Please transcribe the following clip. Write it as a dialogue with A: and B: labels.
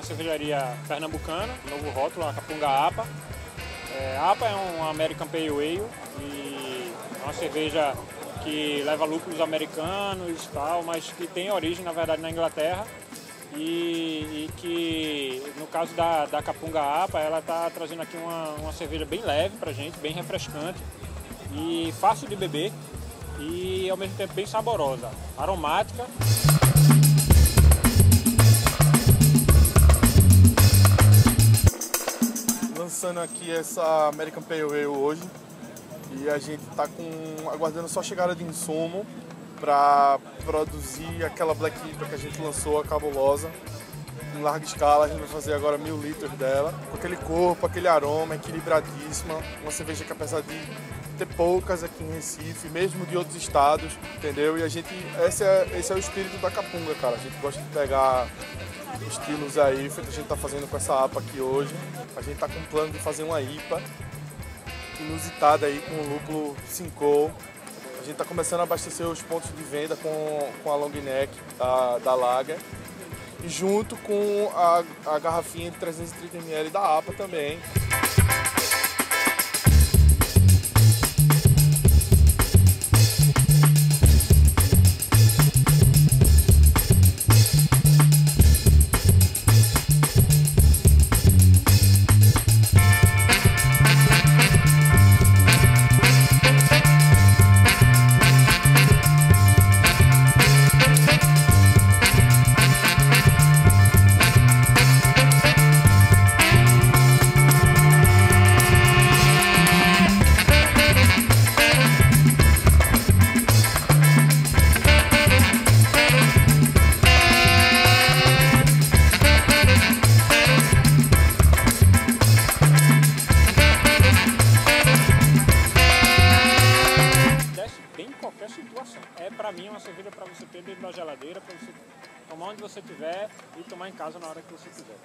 A: Cervejaria pernambucana, novo rótulo, a Capunga APA. A APA é um American Pale Ale e é uma cerveja que leva lúpulos americanos e tal, mas que tem origem, na verdade, na Inglaterra e que, no caso da Capunga APA, ela está trazendo aqui uma cerveja bem leve pra gente, bem refrescante e fácil de beber e, ao mesmo tempo, bem saborosa, aromática.
B: Lançando aqui essa American Pale Ale hoje e a gente está aguardando só a chegada de insumo para produzir aquela Black IPA que a gente lançou, a cabulosa, em larga escala. A gente vai fazer agora 1000 litros dela, com aquele corpo, aquele aroma, equilibradíssima, uma cerveja que, apesar de ter poucas aqui em Recife, mesmo de outros estados, entendeu? E esse é o espírito da Capunga, cara. A gente gosta de pegar estilos aí, feito a gente tá fazendo com essa APA aqui hoje. A gente tá com um plano de fazer uma IPA inusitada aí com o lúpulo Simcoe. A gente tá começando a abastecer os pontos de venda com a long neck da Lager. E junto com a garrafinha de 330 ml da APA também.
A: Qualquer situação. Pra mim, uma cerveja para você ter dentro da geladeira, para você tomar onde você estiver e tomar em casa na hora que você quiser.